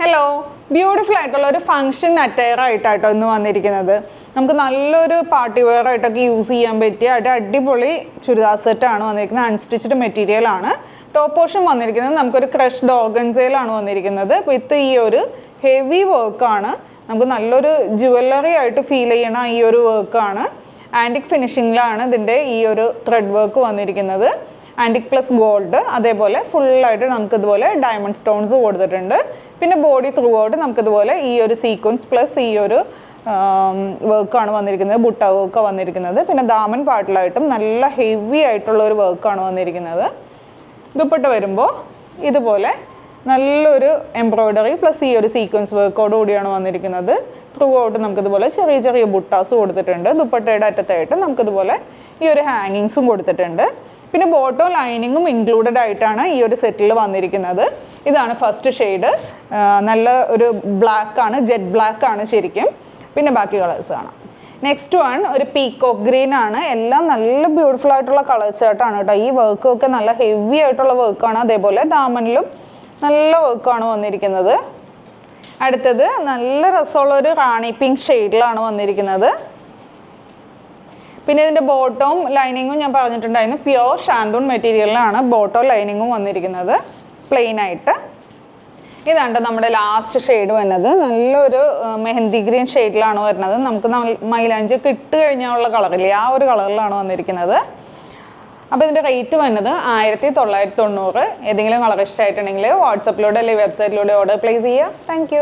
Hello, beautiful ആയിട്ടുള്ള ഒരു function attire ആയിട്ടാട്ടോ ഇന്ന് വന്നിരിക്കുന്നത്. നമുക്ക് നല്ലൊരു പാർട്ടി വെയർ ആയിട്ടൊക്കെ യൂസ് ചെയ്യാൻ പറ്റിയ അടിപൊളി ചുരിദാർ സെറ്റാണ് വന്നിരിക്കുന്നത്. അൺസ്റ്റിച്ച്ഡ് മെറ്റീരിയൽ ആണ്. ടോപ്പ് പോർഷൻ വന്നിരിക്കുന്നത് നമുക്കൊരു ക്രഷ്ഡ് ഓർഗൻസയിലാണ് വന്നിരിക്കുന്നത്. വിത്ത് ഈ ഒരു ഹെവി വർക്കാണ്. നമുക്ക് നല്ലൊരു ജുവല്ലറി ആയിട്ട് ഫീൽ ചെയ്യണ ഈ ഒരു വർക്കാണ്. ആൻറ്റിക് ഫിനിഷിങ്ങിലാണ് ഇതിൻ്റെ ഈ ഒരു ത്രെഡ് വർക്ക് വന്നിരിക്കുന്നത്. ആൻറ്റിക് പ്ലസ് ഗോൾഡ്, അതേപോലെ ഫുള്ളായിട്ട് നമുക്കിതുപോലെ ഡയമണ്ട് സ്റ്റോൺസ് കൊടുത്തിട്ടുണ്ട്. പിന്നെ ബോഡി ത്രൂ ഔട്ട് നമുക്കിതുപോലെ ഈ ഒരു സീക്വൻസ് പ്ലസ് ഈ ഒരു വർക്കാണ് വന്നിരിക്കുന്നത്. ബുട്ട വർക്ക് വന്നിരിക്കുന്നത്. പിന്നെ ദാമൻ പാർട്ടിലായിട്ടും നല്ല ഹെവി ആയിട്ടുള്ള ഒരു വർക്കാണ് വന്നിരിക്കുന്നത്. ദുപ്പട്ട വരുമ്പോൾ ഇതുപോലെ നല്ലൊരു എംബ്രോയ്ഡറി പ്ലസ് ഈ ഒരു സീക്വൻസ് വർക്കോട് കൂടിയാണ് വന്നിരിക്കുന്നത്. ത്രൂ ഔട്ട് നമുക്കിതുപോലെ ചെറിയ ചെറിയ ബുട്ടാസ് കൊടുത്തിട്ടുണ്ട്. ദുപ്പട്ടയുടെ അറ്റത്തായിട്ട് നമുക്കിതുപോലെ ഈ ഒരു ഹാങ്ങിങ്സും കൊടുത്തിട്ടുണ്ട്. പിന്നെ ബോട്ടം ലൈനിങ്ങും ഇൻക്ലൂഡഡ് ആയിട്ടാണ് ഈ ഒരു സെറ്റിൽ വന്നിരിക്കുന്നത്. ഇതാണ് ഫസ്റ്റ് ഷെയ്ഡ്. നല്ല ഒരു ബ്ലാക്ക് ആണ്, ജെറ്റ് ബ്ലാക്ക് ആണ് ശരിക്കും. പിന്നെ ബാക്കി കളേഴ്സ് കാണാം. നെക്സ്റ്റ് വൺ ഒരു പീകോക്ക് ഗ്രീൻ ആണ്. എല്ലാം നല്ല ബ്യൂട്ടിഫുൾ ആയിട്ടുള്ള കളർ ചാർട്ടാണ് കേട്ടോ. ഈ വർക്കൊക്കെ നല്ല ഹെവി ആയിട്ടുള്ള വർക്കാണ്. അതേപോലെ ദാമനിലും നല്ല വർക്കാണ് വന്നിരിക്കുന്നത്. അടുത്തത് നല്ല രസമുള്ള ഒരു റാണി പിങ്ക് ഷെയ്ഡിലാണ് വന്നിരിക്കുന്നത്. പിന്നെ ഇതിൻ്റെ ബോട്ടവും ലൈനിങ്ങും ഞാൻ പറഞ്ഞിട്ടുണ്ടായിരുന്നു പ്യുവർ ഷാന്തൂൺ മെറ്റീരിയലിലാണ് ബോട്ടവും ലൈനിങ്ങും വന്നിരിക്കുന്നത്, പ്ലെയിൻ ആയിട്ട്. ഇതാണ് നമ്മുടെ ലാസ്റ്റ് ഷെയ്ഡ് വരുന്നത്. നല്ലൊരു മെഹന്തി ഗ്രീൻ ഷെയ്ഡിലാണ് വരുന്നത്. നമുക്ക് മൈലാഞ്ചി ഒക്കെ ഇട്ട് കഴിഞ്ഞാലുള്ള കളറില്ലേ, ആ ഒരു കളറിലാണ് വന്നിരിക്കുന്നത്. അപ്പോൾ ഇതിൻ്റെ റേറ്റ് വന്നത് 1990. ഏതെങ്കിലും കളർ ഇഷ്ടമായിട്ടുണ്ടെങ്കിൽ വാട്സപ്പിലൂടെ അല്ലെങ്കിൽ വെബ്സൈറ്റിലൂടെ ഓർഡർ പ്ലേസ് ചെയ്യുക. താങ്ക്